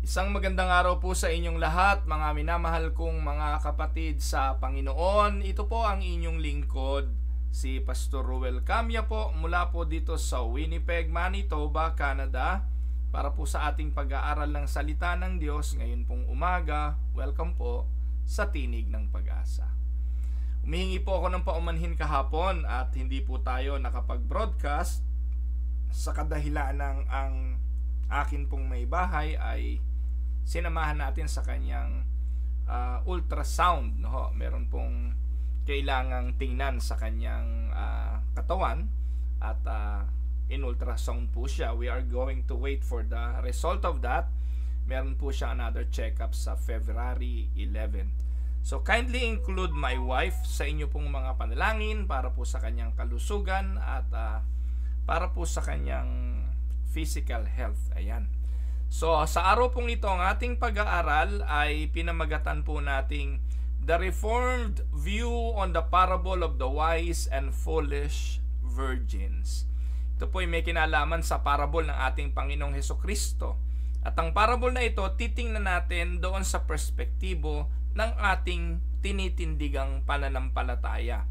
Isang magandang araw po sa inyong lahat, mga minamahal kong mga kapatid sa Panginoon. Ito po ang inyong lingkod, si Pastor Ruel Camya po, mula po dito sa Winnipeg, Manitoba, Canada, para po sa ating pag-aaral ng salita ng Diyos ngayon pong umaga. Welcome po sa Tinig ng Pag-asa. Humihingi po ako ng paumanhin kahapon at hindi po tayo nakapag-broadcast sa kadahilan ng ang akin pong may bahay ay sinamahan natin sa kanyang ultrasound, no? Meron pong kailangang tingnan sa kanyang katawan at in ultrasound po siya. We are going to wait for the result of that. Meron po siya another checkup sa February 11. So kindly include my wife sa inyo pong mga panalangin para po sa kanyang kalusugan at para po sa kanyang physical health. Ayan. So, sa araw pong ito, ang ating pag-aaral ay pinamagatan po nating The Reformed View on the Parable of the Wise and Foolish Virgins. Ito po ay may kinalaman sa parable ng ating Panginoong Hesukristo. At ang parable na ito, titingnan natin doon sa perspektibo ng ating tinitindigang pananampalataya.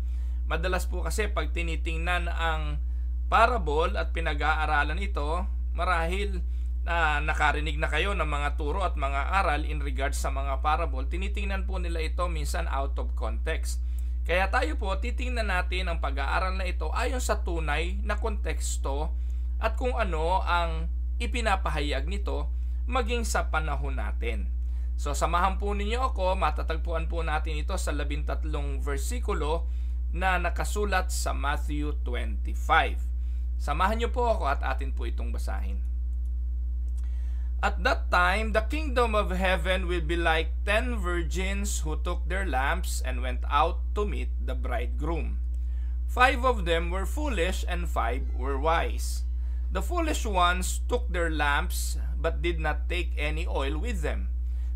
Madalas po kasi pag tinitingnan ang parable at pinag-aaralan ito, marahil nakarinig na kayo ng mga turo at mga aral in regards sa mga parable, tinitingnan po nila ito minsan out of context. Kaya tayo po titingnan natin ang pag-aaral na ito ayon sa tunay na konteksto at kung ano ang ipinapahayag nito maging sa panahon natin. So samahan po ninyo ako, matatagpuan po natin ito sa 13 versikulo na nakasulat sa Matthew 25. Samahan niyo po ako at atin po itong basahin. At that time, the kingdom of heaven will be like 10 virgins who took their lamps and went out to meet the bridegroom. 5 of them were foolish and 5 were wise. The foolish ones took their lamps but did not take any oil with them.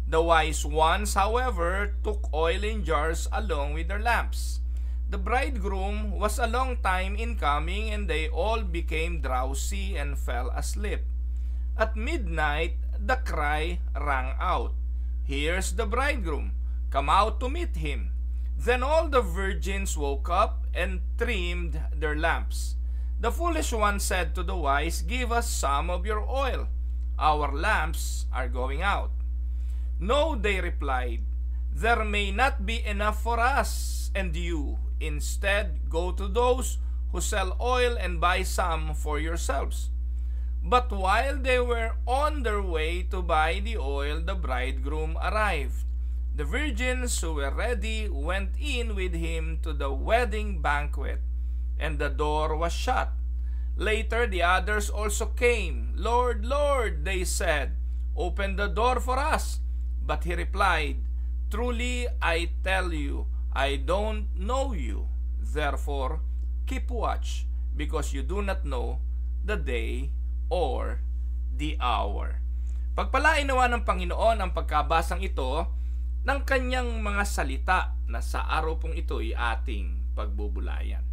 The wise ones, however, took oil in jars along with their lamps. The bridegroom was a long time in coming, and they all became drowsy and fell asleep. At midnight, the cry rang out, "Here's the bridegroom, come out to meet him." Then all the virgins woke up and trimmed their lamps. The foolish one said to the wise, "Give us some of your oil. Our lamps are going out." "No," they replied, "there may not be enough for us and you. Instead, go to those who sell oil and buy some for yourselves." But while they were on their way to buy the oil, the bridegroom arrived. The virgins who were ready went in with him to the wedding banquet, and the door was shut. Later the others also came. "Lord, Lord," they said, "open the door for us." But he replied, "Truly I tell you, I don't know you. Therefore, keep watch, because you do not know the day or the hour." Pagpalain nawa ng Panginoon ang pagkabasang ito ng kanyang mga salita na sa araw pong ito ay ating pagbubulayan.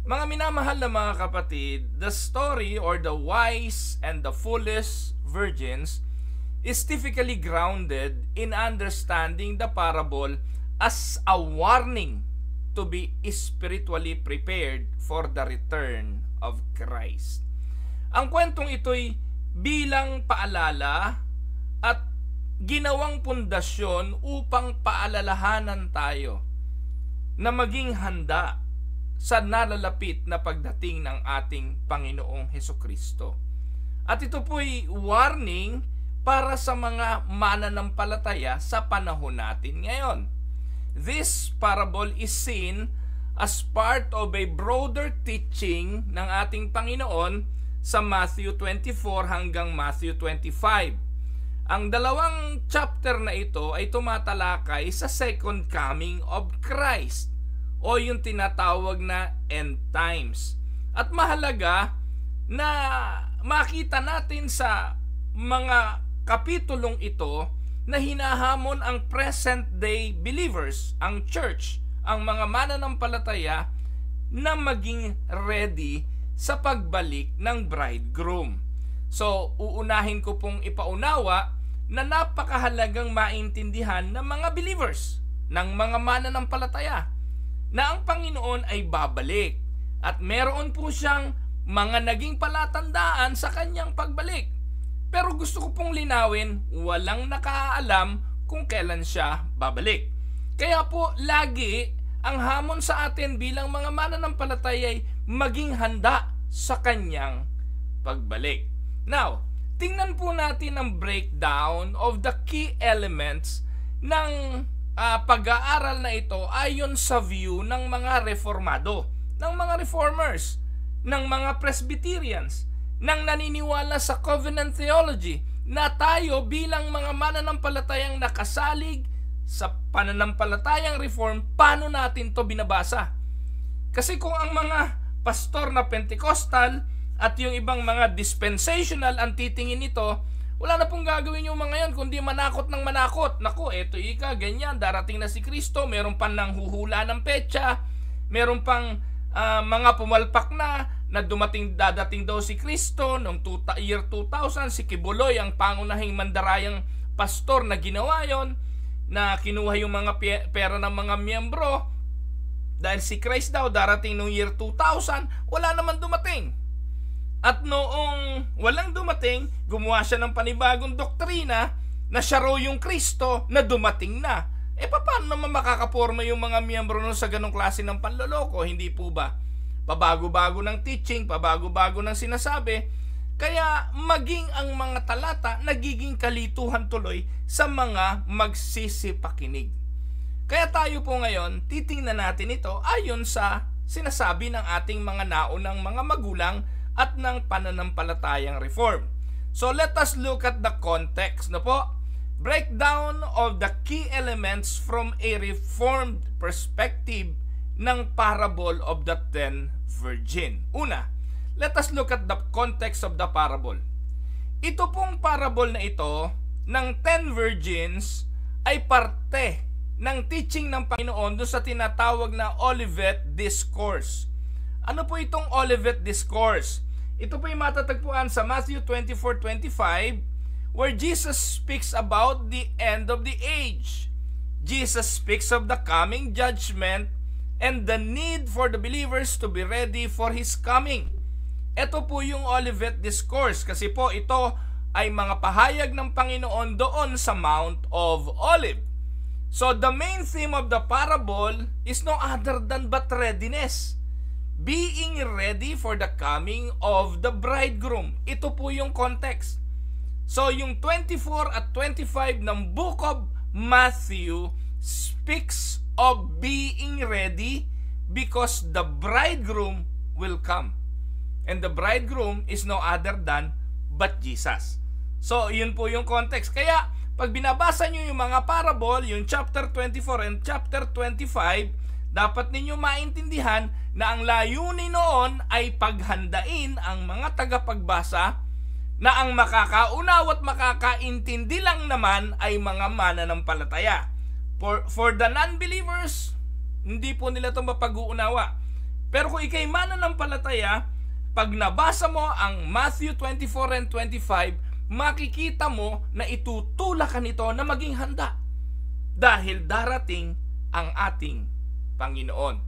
Mga minamahal na mga kapatid, the story or the wise and the foolish virgins is typically grounded in understanding the parable as a warning to be spiritually prepared for the return of Christ. Ang kwentong ito'y bilang paalala at ginawang pundasyon upang paalalahanan tayo na maging handa sa nalalapit na pagdating ng ating Panginoong Hesukristo. At ito po'y warning para sa mga mananampalataya sa panahon natin ngayon. This parable is seen as part of a broader teaching ng ating Panginoon sa Matthew 24 hanggang Matthew 25. Ang dalawang chapter na ito ay tumatalakay sa second coming of Christ o yung tinatawag na end times. At mahalaga na makita natin sa mga kapitulong ito na hinahamon ang present day believers, ang church, ang mga mananampalataya na maging ready sa pagbalik ng bridegroom. So, uunahin ko pong ipaunawa na napakahalagang maintindihan ng mga believers, ng mga mananampalataya, na ang Panginoon ay babalik at meron po siyang mga naging palatandaan sa kanyang pagbalik. Pero gusto ko pong linawin, walang nakaalam kung kailan siya babalik. Kaya po lagi ang hamon sa atin bilang mga mananampalataya ay maging handa sa kanyang pagbalik. Now, tingnan po natin ang breakdown of the key elements ng pag-aaral na ito ayon sa view ng mga reformado, ng mga reformers, ng mga Presbyterians, ng naniniwala sa covenant theology, na tayo bilang mga mananampalatayang nakasalig sa pananampalatayang reform, paano natin to binabasa? Kasi kung ang mga pastor na Pentecostal at yung ibang mga dispensational ang titingin nito, wala na pong gagawin yung mga yan kundi manakot ng manakot. Naku, eto ganyan, darating na si Kristo, meron pang nanghuhula ng petsa, meron pang mga pumalpak na dadating daw si Kristo noong year 2000. Si Kibuloy ang pangunahing mandarayang pastor na ginawa yon, na kinuha yung mga pera ng mga miyembro dahil si Christ daw darating noong year 2000. Wala naman dumating. At noong walang dumating, gumawa siya ng panibagong doktrina na siya raw yung Kristo na dumating na. Paano naman makakaporma yung mga miyembro nun sa ganong klase ng panloloko? Hindi po ba? Pabago-bago ng teaching, pabago-bago ng sinasabi. Kaya maging ang mga talata nagiging kalituhan tuloy sa mga magsisipakinig. Kaya tayo po ngayon, titingnan natin ito ayon sa sinasabi ng ating mga naunang mga magulang at ng pananampalatayang reform. So let us look at the context na po. Breakdown of the key elements from a reformed perspective ng parable of the 10 virgin. Una, let us look at the context of the parable. Ito pong parable na ito ng 10 virgins ay parte ng teaching ng Panginoon doon sa tinatawag na Olivet Discourse. Ano po itong Olivet Discourse? Ito po yung matatagpuan sa Matthew 24:25, where Jesus speaks about the end of the age. Jesus speaks of the coming judgment and the need for the believers to be ready for His coming. Ito po yung Olivet Discourse kasi po ito ay mga pahayag ng Panginoon doon sa Mount of Olives. So the main theme of the parable is no other than but readiness. Being ready for the coming of the bridegroom. Ito po yung context. So yung 24 at 25 ng Book of Matthew speaks of being ready because the bridegroom will come. And the bridegroom is no other than but Jesus. So yun po yung context. Kaya pag binabasa nyo yung mga parable, yung chapter 24 and chapter 25, dapat ninyo maintindihan na ang layunin noon ay paghandain ang mga tagapagbasa na ang makakaunaw at makakaintindi lang naman ay mga mananampalataya. For the non-believers, hindi po nila ito mapag-uunawa. Pero kung ikay mananampalataya, pag nabasa mo ang Matthew 24 and 25, makikita mo na itutulak ka nito na maging handa. Dahil darating ang ating Panginoon.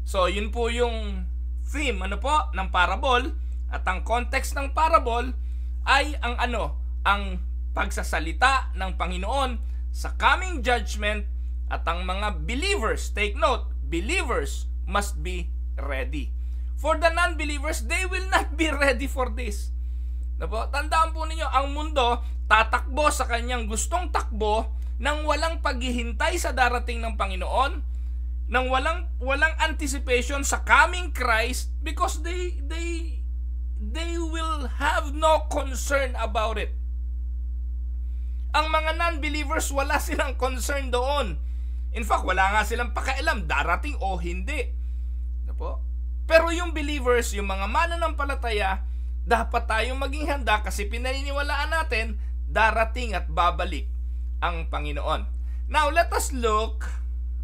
So, yun po yung theme ng parable, at ang context ng parable ay ang pagsasalita ng Panginoon sa coming judgment, at ang mga believers, take note, believers must be ready. For the non-believers, they will not be ready for this. Tandaan po ninyo, ang mundo tatakbo sa kanyang gustong takbo nang walang paghihintay sa darating ng Panginoon, nang walang anticipation sa coming Christ, because they will have no concern about it. Ang mga non-believers, wala silang concern doon. In fact, wala nga silang pakialam darating o hindi. Pero yung believers, yung mga mananampalataya, dapat tayong maging handa kasi pinaniniwalaan natin darating at babalik ang Panginoon. Now, let us look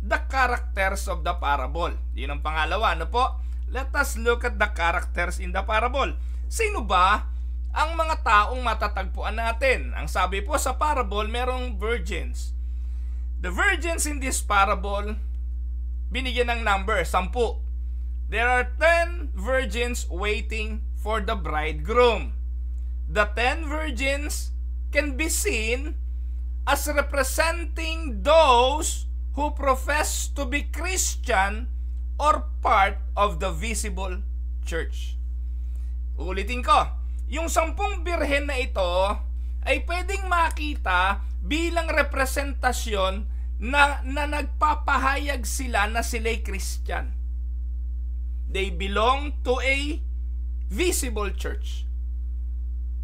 the characters of the parable. Yun ang pangalawa, Let us look at the characters in the parable. Sino ba ang mga taong matatagpuan natin. Ang sabi po sa parable, merong virgins. The virgins in this parable, binigyan ng number, 10. There are 10 virgins waiting for the bridegroom. The 10 virgins can be seen as representing those who profess to be Christian or part of the visible church. Ulitin ko, yung 10 birhen na ito ay pwedeng makita bilang representasyon na nagpapahayag sila na sila'y Christian. They belong to a visible church.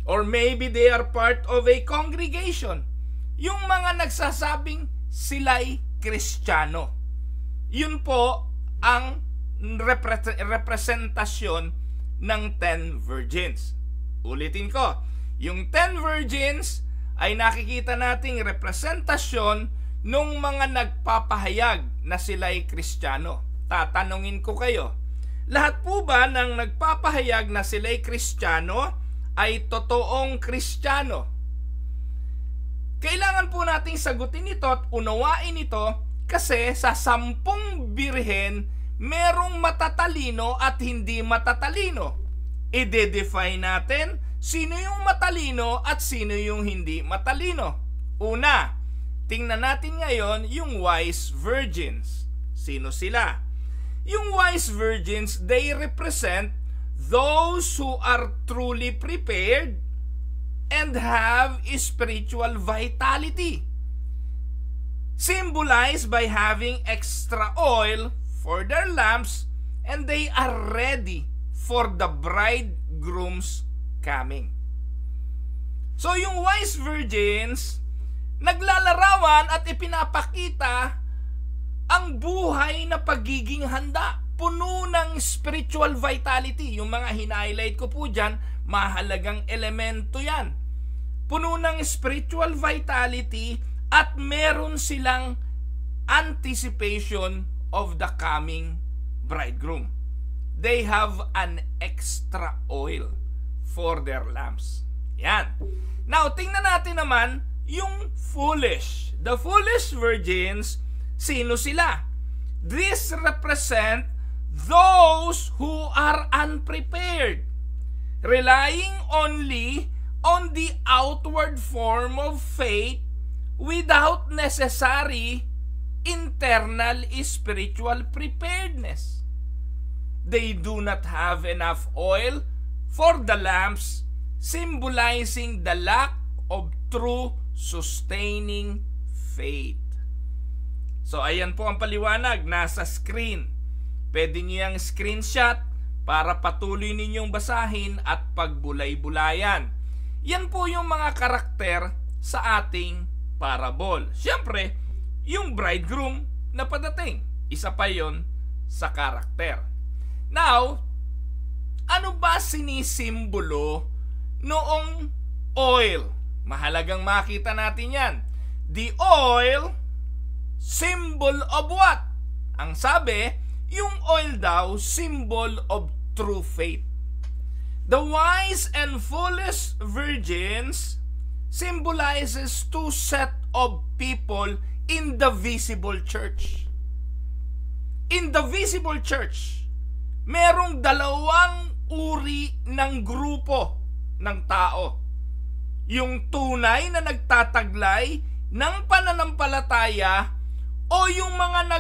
Or maybe they are part of a congregation. Yung mga nagsasabing sila'y Kristiyano. Yun po ang representasyon ng 10 virgins. Ulitin ko, yung 10 virgins ay nakikita nating representasyon nung mga nagpapahayag na sila'y Kristiyano. Tatanungin ko kayo, lahat po ba ng nagpapahayag na sila'y Kristiyano ay totoong Kristiyano? Kailangan po nating sagutin ito at unawain ito kasi sa 10 birhen merong matatalino at hindi matatalino. I-define natin sino yung matalino at sino yung hindi matalino. Una, tingnan natin ngayon yung wise virgins. Sino sila? Yung wise virgins, they represent those who are truly prepared and have spiritual vitality, symbolized by having extra oil for their lamps, and they are ready for the bridegroom's coming. So yung wise virgins, naglalarawan at ipinapakita ang buhay na pagiging handa, puno ng spiritual vitality. Yung mga hinighlight ko po dyan, mahalagang elemento yan. Puno ng spiritual vitality at meron silang anticipation of the coming bridegroom. They have an extra oil for their lamps. Yan. Now, tingnan natin naman yung foolish. The foolish virgins, sino sila? These represent those who are unprepared, relying only on the outward form of faith without necessary internal spiritual preparedness. They do not have enough oil for the lamps, symbolizing the lack of true sustaining faith. So ayan po ang paliwanag, nasa screen. Pwede niyo yung screenshot para patuloy ninyong basahin at pagbulay-bulayan. Yan po yung mga karakter sa ating parable. Siyempre, yung bridegroom na padating, isa pa yon sa karakter. Now, ano ba sinisimbolo noong oil? Mahalagang makita natin yan. The oil, symbol of what? Ang sabi, yung oil daw, symbol of true faith. The wise and foolish virgins symbolizes two set of people in the visible church. In the visible church, merong dalawang uri ng grupo ng tao. Yung tunay na nagtataglay ng pananampalataya o yung mga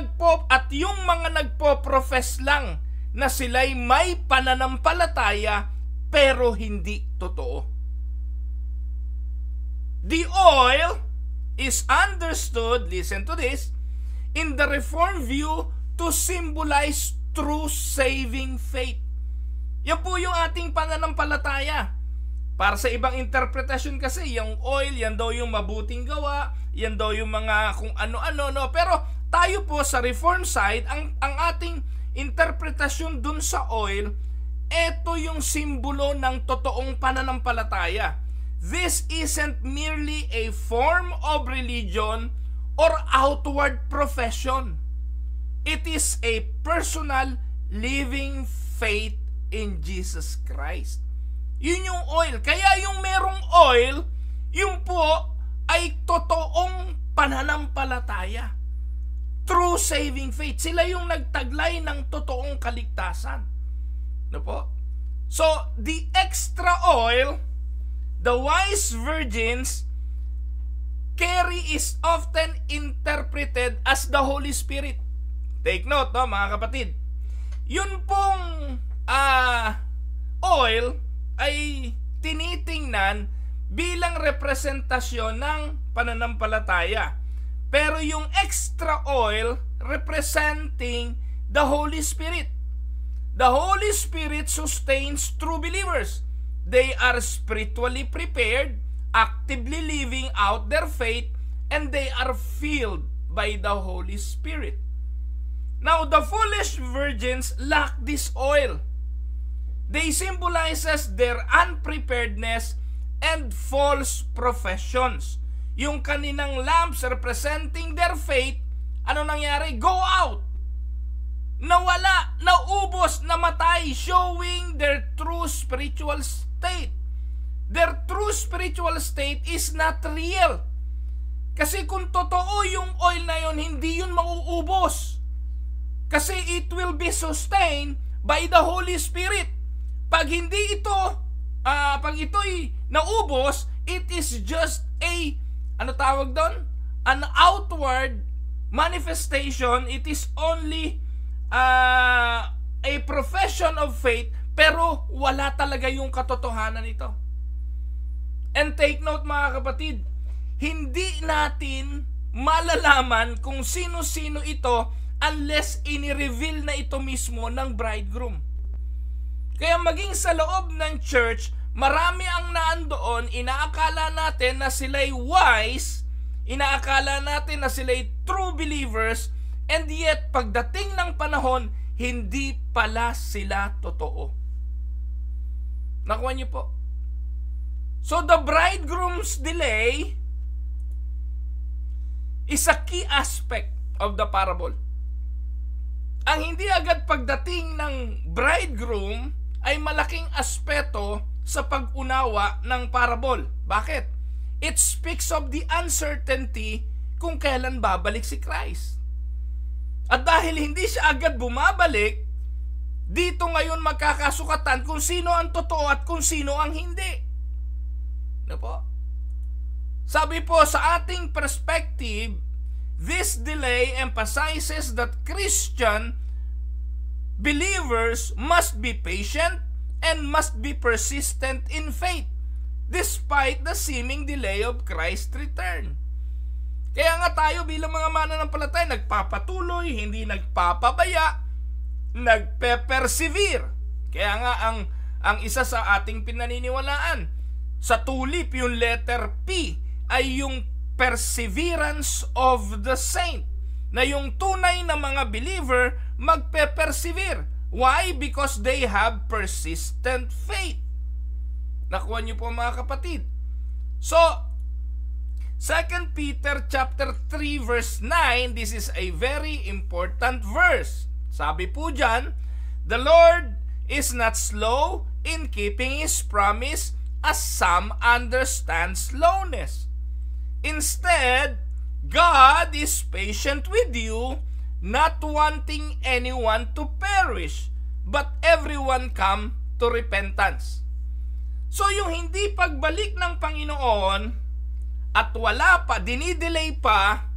nagpo-profess lang na sila'y may pananampalataya pero hindi totoo. The oil is understood, listen to this, in the Reformed view to symbolize true saving faith. Yan po yung ating pananampalataya. Para sa ibang interpretasyon kasi, yung oil, yan daw yung mabuting gawa, yan daw yung mga kung ano-ano, no? Pero tayo po sa Reformed side, ang ating interpretasyon dun sa oil, eto yung simbolo ng totoong pananampalataya. This isn't merely a form of religion or outward profession. It is a personal living faith in Jesus Christ. Yun yung oil. Kaya yung merong oil, yun po ay totoong pananampalataya. True saving faith. Sila yung nagtaglay ng totoong kaligtasan. No po? So, the extra oil, the wise virgins carry is often interpreted as the Holy Spirit. Take note, no, mga kapatid. Yun pong oil ay tinitingnan bilang representasyon ng pananampalataya. Pero yung extra oil representing the Holy Spirit. The Holy Spirit sustains true believers. They are spiritually prepared, actively living out their faith, and they are filled by the Holy Spirit. Now, the foolish virgins lack this oil. They symbolizes their unpreparedness and false professions. Yung kaninang lamps representing their faith, ano nangyari? Go out! Nawala, naubos, namatay, showing their true spiritual state. Their true spiritual state is not real. Kasi kung totoo yung oil na yun, hindi yun mauubos. Kasi it will be sustained by the Holy Spirit. Pag hindi ito, pag ito'y naubos, it is just a, ano tawag doon? An outward manifestation. It is only a profession of faith, pero wala talaga yung katotohanan nito. And take note, mga kapatid, hindi natin malalaman kung sino-sino ito unless ini-reveal na ito mismo ng bridegroom. Kaya maging sa loob ng church, marami ang naandoon, inaakala natin na sila'y wise, inaakala natin na sila'y true believers, and yet pagdating ng panahon, hindi pala sila totoo. Nakuha niyo po? So the bridegroom's delay is a key aspect of the parable. Ang hindi agad pagdating ng bridegroom ay malaking aspeto sa pag-unawa ng parable. Bakit? It speaks of the uncertainty kung kailan babalik si Christ. At dahil hindi siya agad bumabalik, dito ngayon magkakasukatan kung sino ang totoo at kung sino ang hindi. Ano po? Sabi po, sa ating perspective, this delay emphasizes that Christian believers must be patient and must be persistent in faith despite the seeming delay of Christ's return. Kaya nga tayo bilang mga mananampalataya nagpapatuloy, hindi nagpapabaya, nagpe-persevere. Kaya nga ang isa sa ating pinaniniwalaan sa tulip, yung letter P, ay yung perseverance of the saint, na yung tunay na mga believer magpe-persevere. Why? Because they have persistent faith. Nakuha niyo po, mga kapatid. So, 2 Peter chapter 3 verse 9, this is a very important verse. Sabi po dyan, the Lord is not slow in keeping His promise, as some understand slowness. Instead, God is patient with you, not wanting anyone to perish, but everyone come to repentance. So yung hindi pagbalik ng Panginoon at wala pa, dinidelay pa,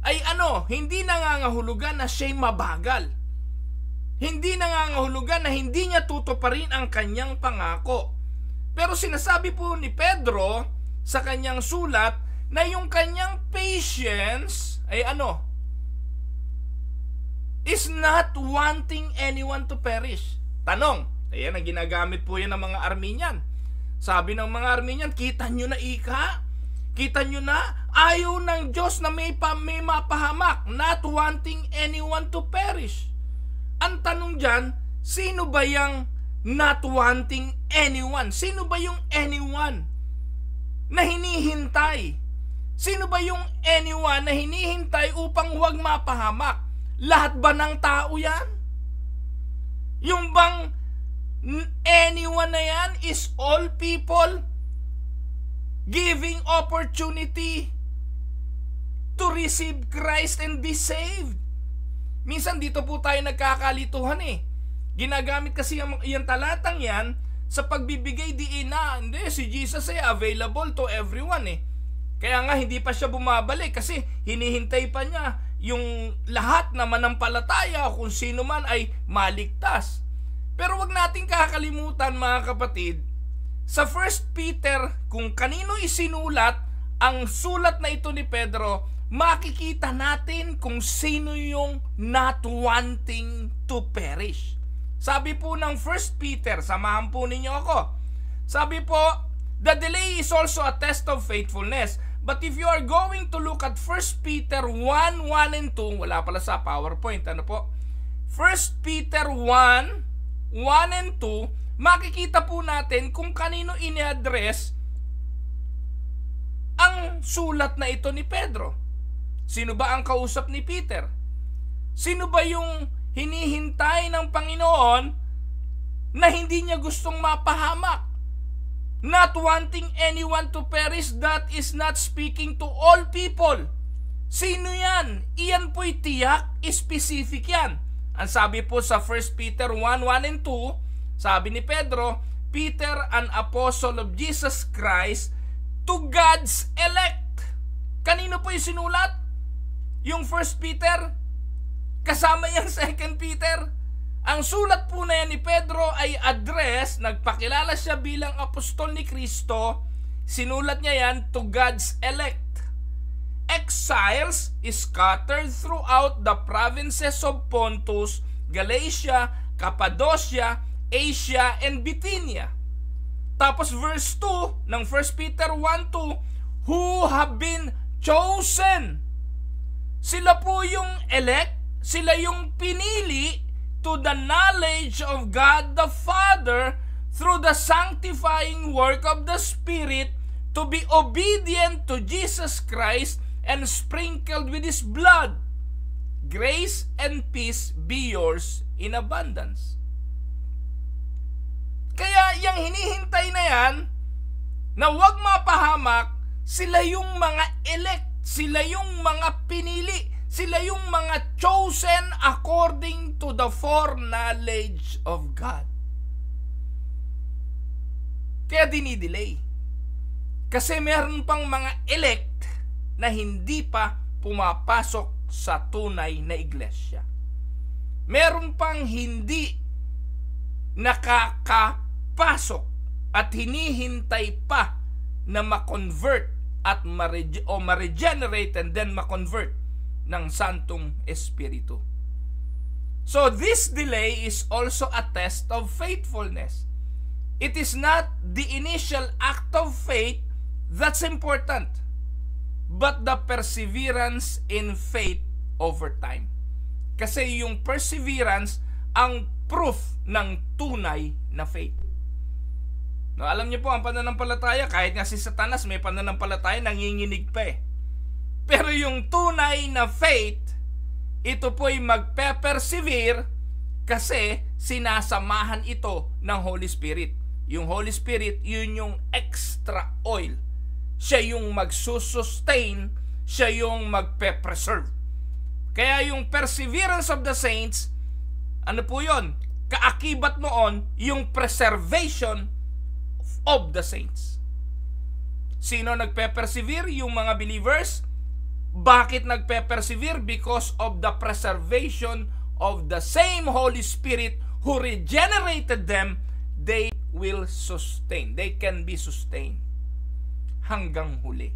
ay hindi nangangahulugan na siya'y mabagal. Hindi nangangahulugan na hindi niya tutuparin ang kanyang pangako. Pero sinasabi po ni Pedro sa kanyang sulat na yung kanyang patience ay is not wanting anyone to perish. Tanong, ayan ang ginagamit po yan ng mga Arminian. Sabi ng mga Arminian, kita nyo na ika? Kita nyo na? Ayaw ng Diyos na may mapahamak, not wanting anyone to perish. Ang tanong dyan, sino ba yung not wanting anyone? Sino ba yung anyone na hinihintay? Sino ba yung anyone na hinihintay upang huwag mapahamak? Lahat ba ng tao yan? Yung bang Anyone na yan is all people, giving opportunity to receive Christ and be saved. Minsan dito po tayo nagkakalituhan eh. Ginagamit kasi yung talatang yan sa pagbibigay diin na, hindi, si Jesus ay available to everyone eh. Kaya nga hindi pa siya bumabalik kasi hinihintay pa niya yung lahat na manampalataya o kung sino man ay maligtas. Pero wag nating kakalimutan mga kapatid, sa 1 Peter, kung kanino isinulat ang sulat na ito ni Pedro, makikita natin kung sino yung not wanting to perish. Sabi po ng 1 Peter, samahan po ninyo ako. Sabi po, the delay is also a test of faithfulness. But if you are going to look at 1 Peter 1, 1 and 2, wala pala sa PowerPoint, ano po? 1 Peter 1, 1 and 2, makikita po natin kung kanino ini-address ang sulat na ito ni Pedro. Sino ba ang kausap ni Peter? Sino ba yung hinihintay ng Panginoon na hindi niya gustong mapahamak? Not wanting anyone to perish, that is not speaking to all people. Sino yan? Iyan po'y tiyak, specific yan. Ang sabi po sa 1 Peter 1, 1 and 2, sabi ni Pedro, Peter, an apostle of Jesus Christ, to God's elect. Kanino po yung sinulat? Yung 1 Peter? Kasama yung 2 Peter? Ang sulat po na yan ni Pedro ay address, nagpakilala siya bilang apostol ni Kristo, sinulat niya yan to God's elect. Exiles scattered throughout the provinces of Pontus, Galatia, Cappadocia, Asia, and Bithynia. Tapos verse 2 ng 1 Peter 1:2, who have been chosen. Sila po yung elect, sila yung pinili to the knowledge of God the Father through the sanctifying work of the Spirit, to be obedient to Jesus Christ and sprinkled with His blood. Grace and peace be yours in abundance. Kaya yung hinihintay na yan, na huwag mapahamak, sila yung mga elect, sila yung mga pinili, sila yung mga chosen according to the foreknowledge of God. Kaya dinidelay. Kasi meron pang mga elect na hindi pa pumapasok sa tunay na iglesia. Meron pang hindi nakakapasok at hinihintay pa na ma-convert at ma-regenerate and then ma-convert ng Santong Espiritu. So this delay is also a test of faithfulness. It is not the initial act of faith that's important, but the perseverance in faith over time. Kasi yung perseverance ang proof ng tunay na faith. No, alam niyo po, ang pananampalataya, kahit nga si Satanas may pananampalataya, nanginginig pa eh. Pero yung tunay na faith, ito po'y magpe-persevere kasi sinasamahan ito ng Holy Spirit. Yung Holy Spirit, yun yung extra oil. Siya yung magsusustain, siya yung magpe-preserve. Kaya yung perseverance of the saints, ano po yun? Kaakibat noon, yung preservation of the saints. Sino nagpe-persevere? Yung mga believers. Bakit nagpe-persevere? Because of the preservation of the same Holy Spirit who regenerated them. They will sustain. They can be sustained hanggang huli.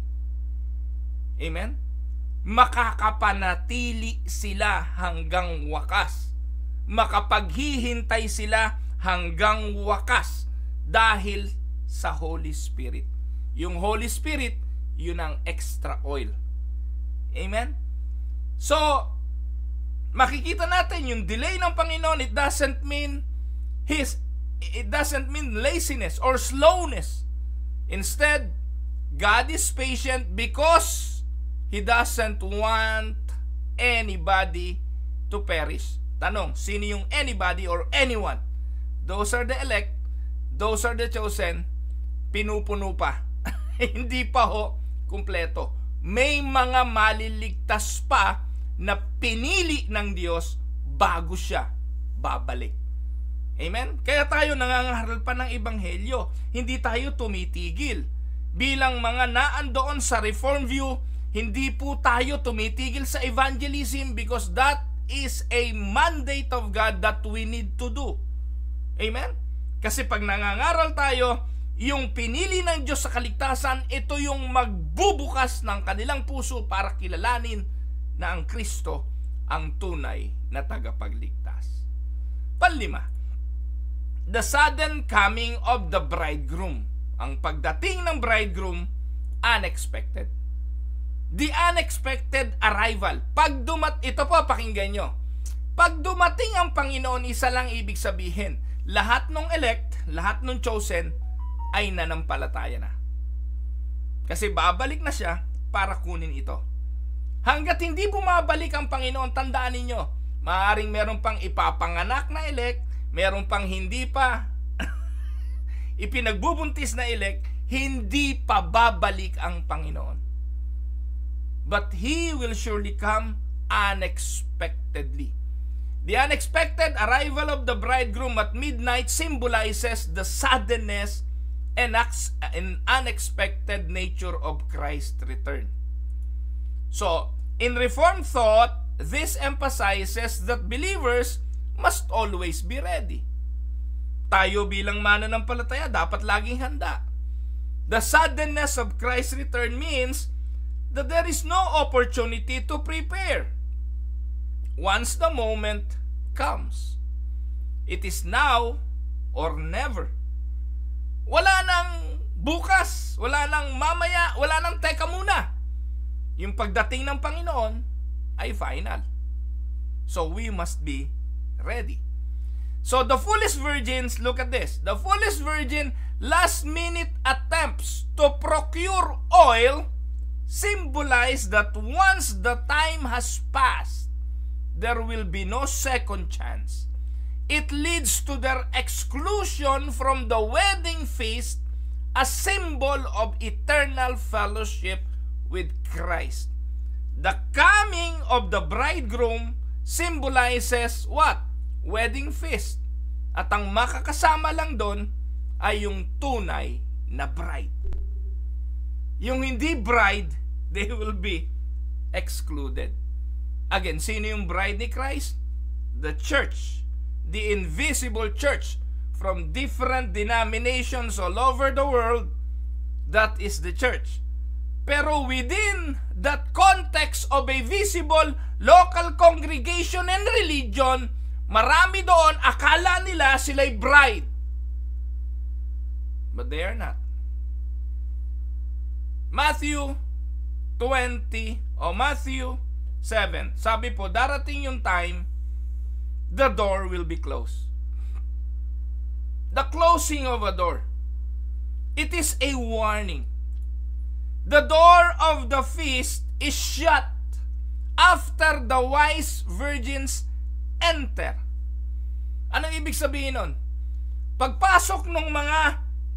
Amen? Makakapanatili sila hanggang wakas. Makapaghihintay sila hanggang wakas dahil sa Holy Spirit. Yung Holy Spirit, yun ang extra oil. Amen? So, makikita natin yung delay ng Panginoon, it doesn't mean laziness or slowness. Instead, God is patient because He doesn't want anybody to perish. Tanong, sino yung anybody or anyone? those are the elect, those are the chosen, pinupuno pa. Hindi pa ho kumpleto. May mga maliligtas pa na pinili ng Diyos bago siya babalik. Amen? Kaya tayo nangangaral pa ng ebanghelyo. Hindi tayo tumitigil. Bilang mga naandoon sa Reform View, hindi po tayo tumitigil sa evangelism because that is a mandate of God that we need to do. Amen? Kasi pag nangangaral tayo, yung pinili ng Diyos sa kaligtasan, ito yung magbubukas ng kanilang puso para kilalanin na ang Kristo ang tunay na tagapagligtas. Panlima, the sudden coming of the bridegroom. Ang pagdating ng bridegroom, unexpected. The unexpected arrival. Ito po, pakinggan nyo. Pag dumating ang Panginoon, isa lang ibig sabihin, lahat ng elect, lahat ng chosen, ay nanampalataya na. Kasi babalik na siya para kunin ito. Hanggat hindi bumabalik ang Panginoon, tandaan ninyo, maaaring meron pang ipapanganak na elect, meron pang hindi pa ipinagbubuntis na elect, hindi pa babalik ang Panginoon. But He will surely come unexpectedly. The unexpected arrival of the bridegroom at midnight symbolizes the suddenness and unexpected nature of Christ's return. So, in Reformed thought, this emphasizes that believers must always be ready. Tayo bilang mananampalataya dapat laging handa. The suddenness of Christ's return means that there is no opportunity to prepare. Once the moment comes, it is now or never. Wala nang bukas, wala nang mamaya, wala nang teka muna. Yung pagdating ng Panginoon ay final. So we must be ready. So the foolish virgins, look at this. The foolish virgin last minute attempts to procure oil symbolize that once the time has passed, there will be no second chance. It leads to their exclusion from the wedding feast, a symbol of eternal fellowship with Christ. The coming of the bridegroom symbolizes what? Wedding feast. At ang makakasama lang doon ay yung tunay na bride. Yung hindi bride, they will be excluded. Again, sino yung bride ni Christ? The church. The invisible church from different denominations all over the world. That is the church. Pero within that context of a visible local congregation and religion, marami doon akala nila sila'y bride. But they are not. Matthew 20 o Matthew 7. Sabi po, darating yung time, the door will be closed. The closing of a door. It is a warning. The door of the feast is shut after the wise virgins enter. Anong ibig sabihin nun? Pagpasok ng mga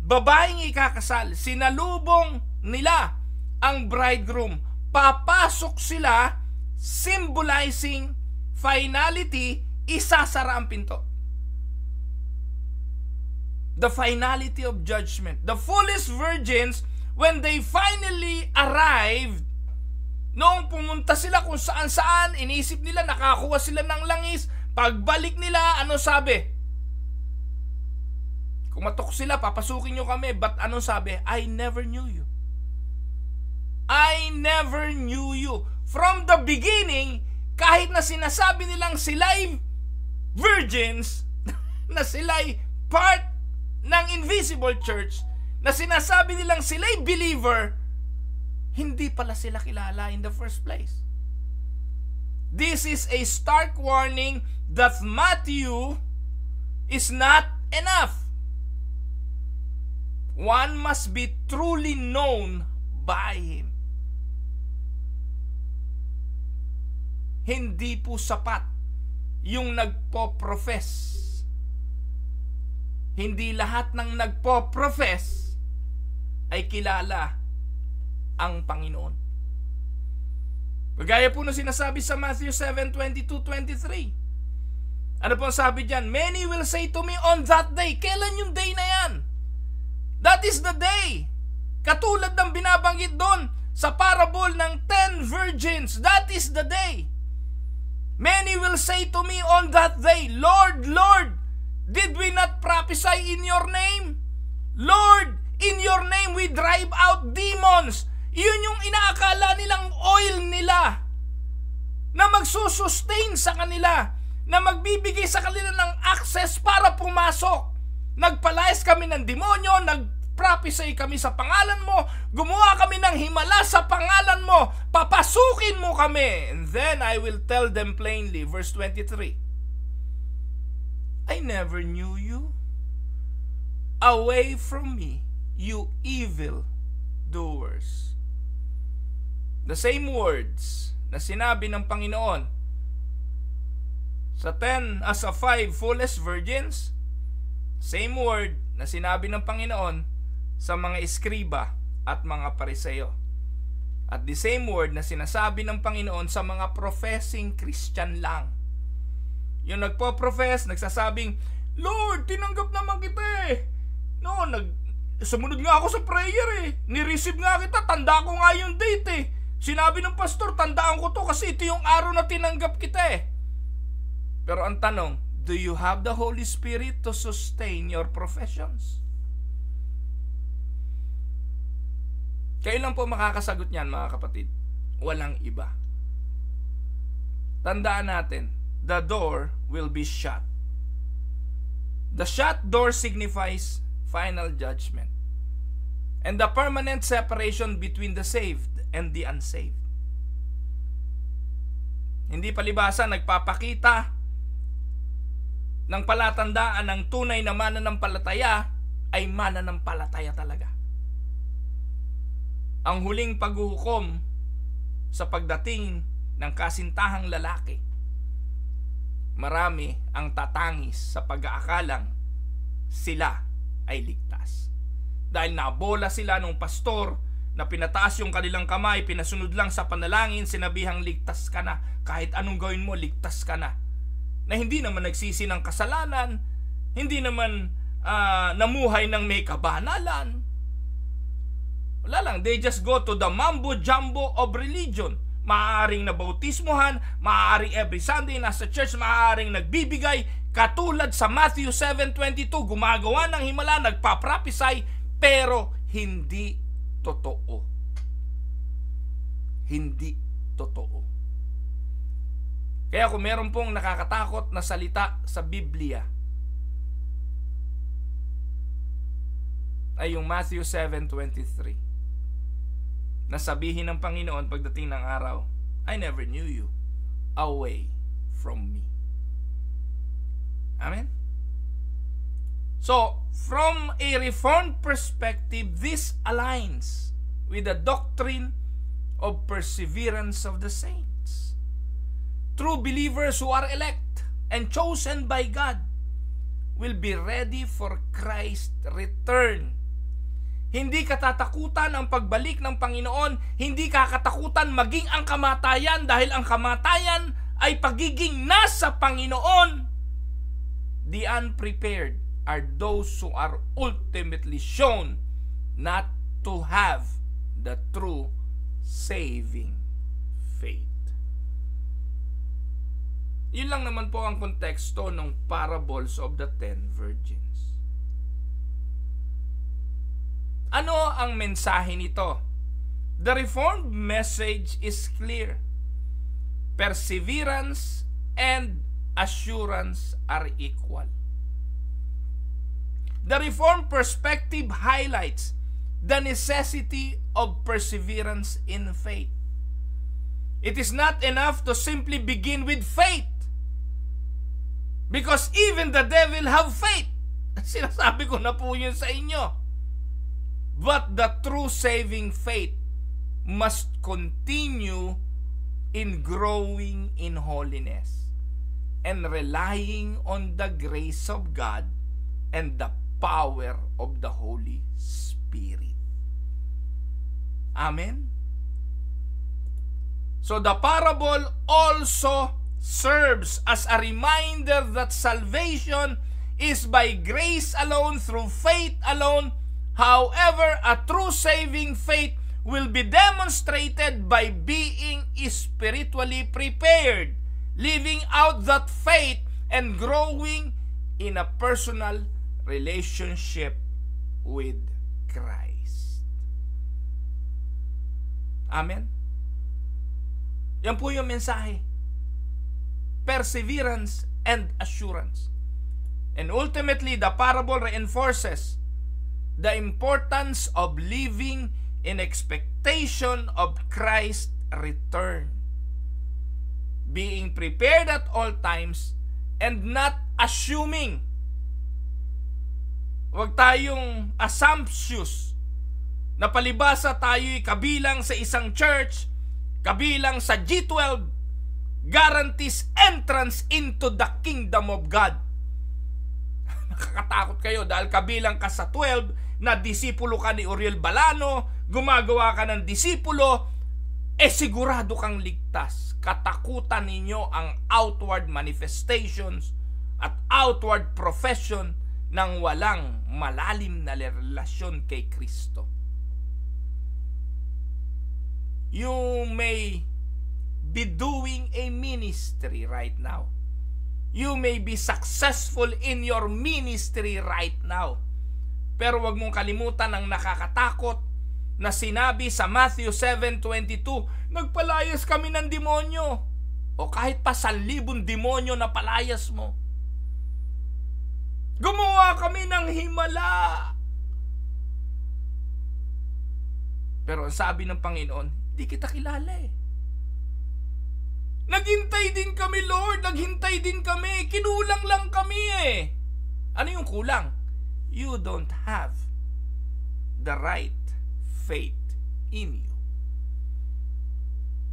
babaeng ikakasal, sinalubong nila ang bridegroom. Papasok sila, symbolizing finality, isasara ang pinto. The finality of judgment. The foolish virgins, when they finally arrived, noong pumunta sila kung saan-saan, inisip nila nakakuha sila ng langis, pagbalik nila, ano sabi? Kumatok sila, papasukin nyo kami, but ano sabi? I never knew you. I never knew you. From the beginning, kahit na sinasabi nilang sila'y virgins, na sila'y part ng invisible church, na sinasabi nilang sila'y believer, hindi pala sila kilala in the first place. This is a stark warning that Matthew is not enough. One must be truly known by him. Hindi po sapat yung nagpo-profess hindi lahat ng nagpo-profess ay kilala ang Panginoon. Kagaya po na sinasabi sa Matthew 7:22-23. Ano po ang sabi dyan? Many will say to me on that day. Kailan yung day na yan? That is the day. Katulad ng binabanggit doon sa parable ng 10 virgins. That is the day. Many will say to me on that day, Lord, Lord, did we not prophesy in your name? Lord, in your name we drive out demons. Yun yung inaakala nilang oil nila na magsusustain sa kanila, na magbibigay sa kanila ng access para pumasok. Nagpalayas kami ng demonyo, nagprophesy kami sa pangalan mo, gumawa kami ng himala sa pangalan mo, papasukin mo kami. And then I will tell them plainly, verse 23, I never knew you. Away from me, you evil doers. The same words na sinabi ng Panginoon sa 5 foolish virgins, same word na sinabi ng Panginoon sa mga eskriba at mga pariseo. At the same word na sinasabi ng Panginoon sa mga professing Christian lang. Yung nagpo-profess, nagsasabing, Lord, tinanggap naman kita eh. No, sumunod nga ako sa prayer eh. Ni-receive nga kita, tanda ko nga yung date eh. Sinabi ng pastor, tandaan ko to kasi ito yung araw na tinanggap kita eh. Pero ang tanong, do you have the Holy Spirit to sustain your professions? Kayo lang po makakasagot niyan, mga kapatid. Walang iba. Tandaan natin, the door will be shut. The shut door signifies final judgment and the permanent separation between the saved and the unsaved. Hindi palibasa nagpapakita ng palatandaan ng tunay na mananampalataya ay mananampalataya talaga. Ang huling paghuhukom sa pagdating ng kasintahang lalaki, marami ang tatangis sa pag-aakalang sila ay ligtas. Dahil nabola sila ng pastor na pinataas yung kanilang kamay, pinasunod lang sa panalangin, sinabihang ligtas ka na. Kahit anong gawin mo, ligtas ka na. Na hindi naman nagsisi ng kasalanan, hindi naman namuhay ng may kabanalan. Wala lang, they just go to the mambo-jumbo of religion. Maaaring nabautismohan, maaaring every Sunday nasa church, maaaring nagbibigay, katulad sa Matthew 7:22, gumagawa ng himala, nagpaprophesy, pero hindi totoo. Hindi totoo. Kaya kung meron pong nakakatakot na salita sa Biblia, ay yung Matthew 7:23. Nasabihin ng Panginoon pagdating ng araw, I never knew you. Away from me. Amen? So, from a Reformed perspective, this aligns with the doctrine of perseverance of the saints. True believers who are elect and chosen by God will be ready for Christ's return. Hindi katatakutan ang pagbalik ng Panginoon, hindi kakatakutan maging ang kamatayan, dahil ang kamatayan ay pagiging nasa Panginoon. The unprepared are those who are ultimately shown not to have the true saving faith. Yun lang naman po ang konteksto ng parables of the 10 virgins. Ano ang mensahe nito? The Reformed message is clear. Perseverance and assurance are equal. The Reformed perspective highlights the necessity of perseverance in faith. It is not enough to simply begin with faith, because even the devil have faith. Sinasabi ko na po yun sa inyo. But the true saving faith must continue in growing in holiness and relying on the grace of God and the power of the Holy Spirit. Amen? So the parable also serves as a reminder that salvation is by grace alone, through faith alone. However, a true saving faith will be demonstrated by being spiritually prepared, living out that faith, and growing in a personal relationship with Christ. Amen? Yan po yung mensahe. Perseverance and assurance. And ultimately, the parable reinforces the importance of living in expectation of Christ's return, being prepared at all times and not assuming. Huwag tayong assumptious na palibasa tayo'y kabilang sa isang church, kabilang sa G12, guarantees entrance into the kingdom of God. Nakakatakot kayo dahil kabilang ka sa 12 na disipulo ka ni Uriel Balano, gumagawa ka ng disipulo, sigurado kang ligtas. Katakutan ninyo ang outward manifestations at outward profession ng walang malalim na relasyon kay Kristo. You may be doing a ministry right now. You may be successful in your ministry right now. Pero wag mong kalimutan ang nakakatakot na sinabi sa Matthew 7:22, nagpalayas kami ng demonyo. O kahit pa 1,000 demonyo na palayas mo. Gumawa kami ng himala. Pero ang sabi ng Panginoon, di kita kilala eh. Naghintay din kami, Lord. Naghintay din kami. Kinulang lang kami eh. Ano yung kulang? You don't have the right faith in you.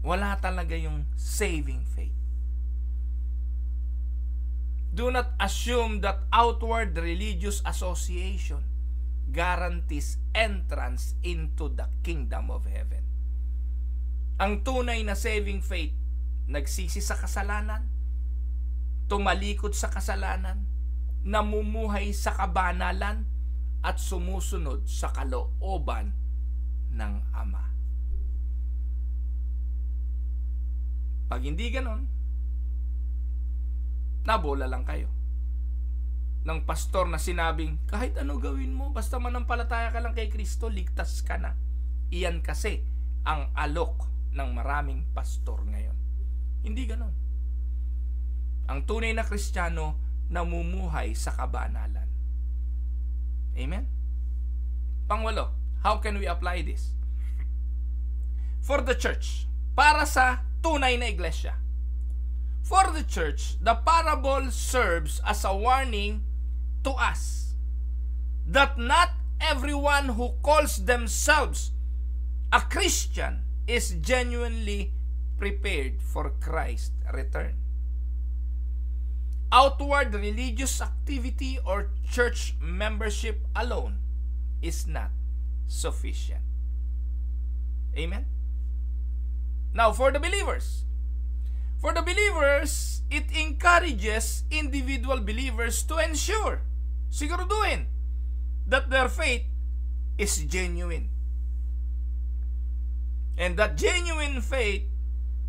Wala talaga yung saving faith. Do not assume that outward religious association guarantees entrance into the kingdom of heaven. Ang tunay na saving faith, nagsisi sa kasalanan, tumalikod sa kasalanan, namumuhay sa kabanalan, at sumusunod sa kalooban ng Ama. Pag hindi ganon, nabola lang kayo ng pastor na sinabing, kahit ano gawin mo, basta manampalataya ka lang kay Kristo, ligtas ka na. Iyan kasi ang alok ng maraming pastor ngayon. Hindi ganon. Ang tunay na Kristiyano namumuhay sa kabanalan. Amen? Pangwalo, how can we apply this? For the church, para sa tunay na iglesia. For the church, the parable serves as a warning to us that not everyone who calls themselves a Christian is genuinely prepared for Christ's return. Outward religious activity or church membership alone is not sufficient. Amen? Now, for the believers, it encourages individual believers to ensure, siguraduhin, that their faith is genuine. And that genuine faith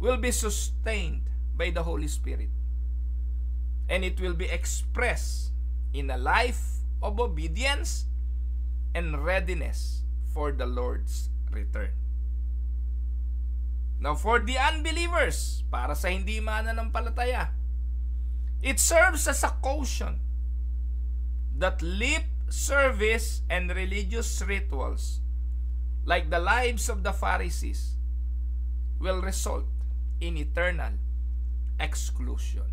will be sustained by the Holy Spirit. And it will be expressed in a life of obedience and readiness for the Lord's return. Now, for the unbelievers, para sa hindi mananampalataya, it serves as a caution that lip service and religious rituals, like the lives of the Pharisees, will result in eternal exclusion.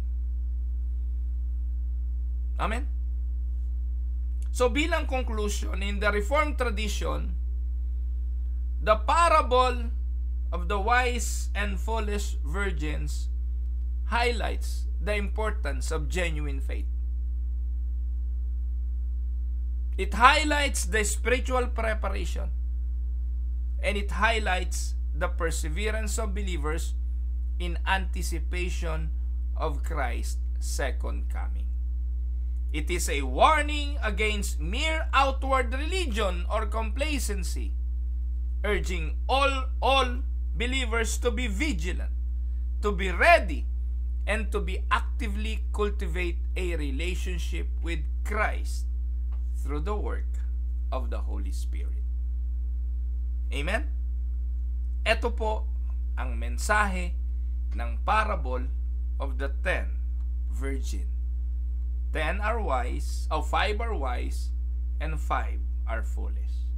Amen? So bilang conclusion, in the Reformed tradition, the parable of the wise and foolish virgins highlights the importance of genuine faith. It highlights the spiritual preparation, and it highlights the perseverance of believers in anticipation of Christ's second coming. It is a warning against mere outward religion or complacency, urging all believers to be vigilant, to be ready, and to be actively cultivate a relationship with Christ through the work of the Holy Spirit. Amen? Ito po ang mensahe ng parable of the 10 virgin. 5 are wise, and 5 are foolish.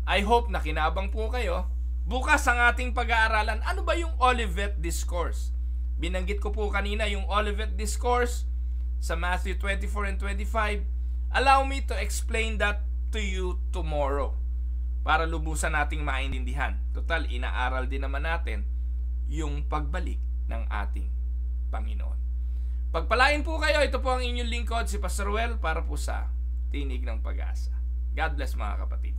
I hope na kinabang po kayo. Bukas ang ating pag-aaralan, ano ba yung Olivet Discourse? Binanggit ko po kanina yung Olivet Discourse sa Matthew 24 and 25. Allow me to explain that to you tomorrow para lubusan nating maintindihan. Total, inaaral din naman natin yung pagbalik ng ating Panginoon. Pagpalain po kayo. Ito po ang inyong lingkod, si Pastor Ruel, para po sa Tinig ng Pag-asa. God bless mga kapatid.